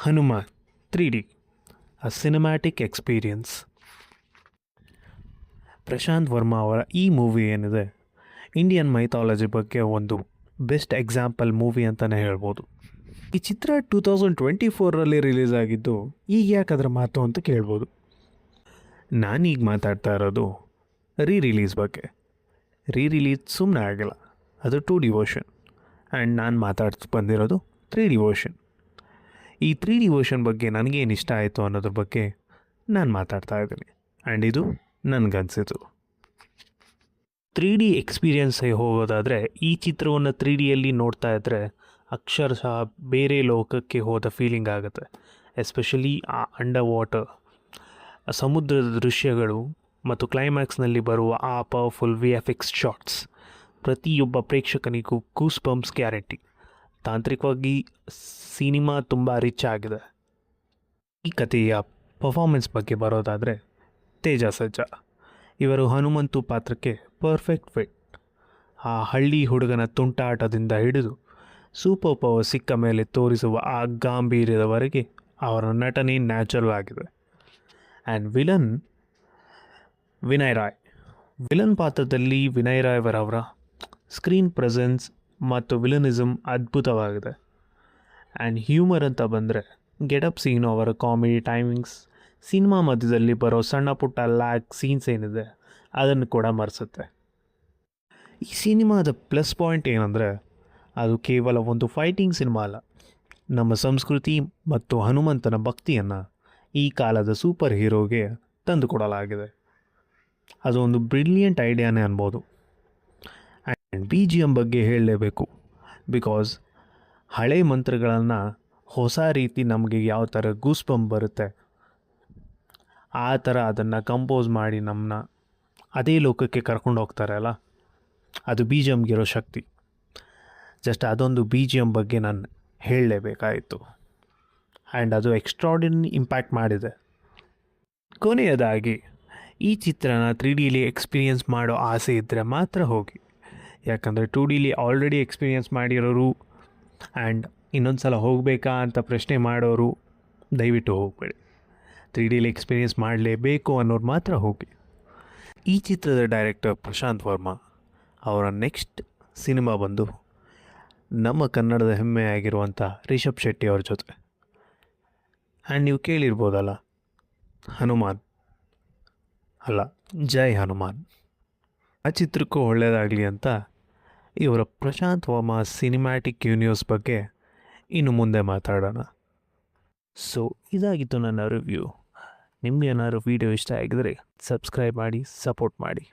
Hanuman 3D ಅ cinematic experience. Prashant Verma ಅವರ ಈ movie ಏನಿದೆ, ಇಂಡಿಯನ್ ಮೈಥಾಲಜಿ ಬಗ್ಗೆ ಒಂದು ಬೆಸ್ಟ್ ಎಕ್ಸಾಂಪಲ್ ಮೂವಿ ಅಂತಲೇ ಹೇಳ್ಬೋದು. ಈ ಚಿತ್ರ 2024ರಲ್ಲಿ ರಿಲೀಸ್ ಆಗಿದ್ದು, ಈಗ ಯಾಕೆ ಅದರ ಮಾತು ಅಂತ ಕೇಳ್ಬೋದು. ನಾನೀಗ ಮಾತಾಡ್ತಾ ಇರೋದು ರಿಲೀಸ್ ಬಗ್ಗೆ. ರಿಲೀಸ್ ಸುಮ್ಮನೆ ಆಗಿಲ್ಲ, ಅದು 2D ವರ್ಷನ್. ಆ್ಯಂಡ್ ನಾನು ಮಾತಾಡ್ತಾ ಬಂದಿರೋದು 3D ವರ್ಷನ್. ಈ 3D ವರ್ಷನ್ ಬಗ್ಗೆ ನನಗೇನು ಇಷ್ಟ ಆಯಿತು ಅನ್ನೋದ್ರ ಬಗ್ಗೆ ನಾನು ಮಾತಾಡ್ತಾ ಇದ್ದೀನಿ. ಆ್ಯಂಡ್ ಇದು ನನಗನ್ಸಿತು. 3D ಎಕ್ಸ್ಪೀರಿಯನ್ಸ್ಗೆ ಹೋಗೋದಾದರೆ ಈ ಚಿತ್ರವನ್ನು 3Dಯಲ್ಲಿ ನೋಡ್ತಾ ಇದ್ದರೆ ಅಕ್ಷರಶಃ ಬೇರೆ ಲೋಕಕ್ಕೆ ಹೋದ ಫೀಲಿಂಗ್ ಆಗುತ್ತೆ. ಎಸ್ಪೆಷಲಿ ಆ ಅಂಡರ್ ವಾಟರ್ ಸಮುದ್ರದ ದೃಶ್ಯಗಳು ಮತ್ತು ಕ್ಲೈಮ್ಯಾಕ್ಸ್ನಲ್ಲಿ ಬರುವ ಆ ಪವರ್ಫುಲ್ VFX ಶಾಟ್ಸ್ ಪ್ರತಿಯೊಬ್ಬ ಪ್ರೇಕ್ಷಕನಿಗೂ ಗೂಸ್ ಬಂಪ್ಸ್ ಗ್ಯಾರಂಟಿ. ತಾಂತ್ರಿಕವಾಗಿ ಸಿನಿಮಾ ತುಂಬ ರಿಚ್ ಆಗಿದೆ. ಈ ಕಥೆಯ ಪರ್ಫಾರ್ಮೆನ್ಸ್ ಬಗ್ಗೆ ಬರೋದಾದರೆ ತೇಜ ಸರ್ಜಾ ಇವರು ಹನುಮಂತು ಪಾತ್ರಕ್ಕೆ ಪರ್ಫೆಕ್ಟ್ ಫಿಟ್. ಆ ಹಳ್ಳಿ ಹುಡುಗನ ತುಂಟಾಟದಿಂದ ಹಿಡಿದು ಸೂಪರ್ ಪವರ್ ಸಿಕ್ಕ ಮೇಲೆ ತೋರಿಸುವ ಆ ಗಾಂಭೀರ್ಯದವರೆಗೆ ಅವರ ನಟನೆ ನ್ಯಾಚುರಲ್ ಆಗಿದೆ. ಆ್ಯಂಡ್ ವಿನಯ್ ರಾಯ್ ವಿಲನ್ ಪಾತ್ರದಲ್ಲಿ ವಿನಯ್ ರಾಯ್ ಅವರ ಸ್ಕ್ರೀನ್ ಪ್ರೆಸೆನ್ಸ್ ಮತ್ತು ವಿಲನಿಸಮ್ ಅದ್ಭುತವಾಗಿದೆ. ಆ್ಯಂಡ್ ಹ್ಯೂಮರ್ ಅಂತ ಬಂದರೆ ಗೆಟಪ್ ಸೀನು ಅವರ ಕಾಮಿಡಿ ಟೈಮಿಂಗ್ಸ್, ಸಿನಿಮಾ ಮಧ್ಯದಲ್ಲಿ ಬರೋ ಸಣ್ಣ ಪುಟ್ಟ ಲ್ಯಾಗ್ ಸೀನ್ಸ್ ಏನಿದೆ ಅದನ್ನು ಕೂಡ ಮರೆಸುತ್ತೆ. ಈ ಸಿನಿಮಾದ ಪ್ಲಸ್ ಪಾಯಿಂಟ್ ಏನಂದರೆ ಅದು ಕೇವಲ ಒಂದು ಫೈಟಿಂಗ್ ಸಿನಿಮಾ ಅಲ್ಲ, ನಮ್ಮ ಸಂಸ್ಕೃತಿ ಮತ್ತು ಹನುಮಂತನ ಭಕ್ತಿಯನ್ನು ಈ ಕಾಲದ ಸೂಪರ್ ಹೀರೋಗೆ ತಂದುಕೊಡಲಾಗಿದೆ. ಅದು ಒಂದು ಬ್ರಿಲಿಯಂಟ್ ಐಡಿಯಾನೇ ಅನ್ಬೋದು. ಆ್ಯಂಡ್ BGM ಬಗ್ಗೆ ಹೇಳಲೇಬೇಕು. ಬಿಕಾಸ್ ಹಳೆ ಮಂತ್ರಗಳನ್ನು ಹೊಸ ರೀತಿ ನಮಗೆ ಯಾವ ಥರ ಗೂಸ್ ಬಂಪ್ ಬರುತ್ತೆ, ಆ ಥರ ಅದನ್ನು ಕಂಪೋಸ್ ಮಾಡಿ ನಮ್ಮನ್ನ ಅದೇ ಲೋಕಕ್ಕೆ ಕರ್ಕೊಂಡು ಹೋಗ್ತಾರಲ್ಲ, ಅದು BGMಗಿರೋ ಶಕ್ತಿ. ಜಸ್ಟ್ ಅದೊಂದು BGM ಬಗ್ಗೆ ನಾನು ಹೇಳಲೇಬೇಕಾಯಿತು. ಆ್ಯಂಡ್ ಅದು ಎಕ್ಸ್ಟ್ರಾರ್ಡಿನರಿ ಇಂಪ್ಯಾಕ್ಟ್ ಮಾಡಿದೆ. ಕೊನೆಯದಾಗಿ ಈ ಚಿತ್ರನ 3Dಲಿ ಎಕ್ಸ್ಪೀರಿಯೆನ್ಸ್ ಮಾಡೋ ಆಸೆ ಇದ್ದರೆ ಮಾತ್ರ ಹೋಗಿ. ಯಾಕಂದರೆ 2Dಲಿ ಆಲ್ರೆಡಿ ಎಕ್ಸ್ಪೀರಿಯೆನ್ಸ್ ಮಾಡಿರೋರು ಆ್ಯಂಡ್ ಇನ್ನೊಂದು ಸಲ ಹೋಗಬೇಕಾ ಅಂತ ಪ್ರಶ್ನೆ ಮಾಡೋರು ದಯವಿಟ್ಟು ಹೋಗಬೇಡಿ. 3Dಲಿ ಎಕ್ಸ್ಪೀರಿಯೆನ್ಸ್ ಮಾಡಲೇಬೇಕು ಅನ್ನೋರು ಮಾತ್ರ ಹೋಗಿ. ಈ ಚಿತ್ರದ ಡೈರೆಕ್ಟರ್ ಪ್ರಶಾಂತ್ ವರ್ಮಾ ಅವರ ನೆಕ್ಸ್ಟ್ ಸಿನಿಮಾ ಬಂದು ನಮ್ಮ ಕನ್ನಡದ ಹೆಮ್ಮೆಯಾಗಿರುವಂಥ ರಿಷಬ್ ಶೆಟ್ಟಿ ಅವ್ರ ಜೊತೆ. ಆ್ಯಂಡ್ ನೀವು ಕೇಳಿರ್ಬೋದಲ್ಲ, ಹನುಮಾನ್ ಅಲ್ಲ, ಜೈ ಹನುಮಾನ್. ಆ ಚಿತ್ರಕ್ಕೂ ಒಳ್ಳೆಯದಾಗಲಿ ಅಂತ ಇವರ ಪ್ರಶಾಂತ್ ವರ್ಮಾ ಸಿನಿಮ್ಯಾಟಿಕ್ ಯೂನಿವರ್ಸ್ ಬಗ್ಗೆ ಇನ್ನು ಮುಂದೆ ಮಾತಾಡೋಣ. ಸೊ ಇದಾಗಿತ್ತು ನನ್ನ ರಿವ್ಯೂ. ನಿಮ್ಗೆ ಏನಾದ್ರು ವೀಡಿಯೋ ಇಷ್ಟ ಆಗಿದರೆ ಸಬ್ಸ್ಕ್ರೈಬ್ ಮಾಡಿ, ಸಪೋರ್ಟ್ ಮಾಡಿ.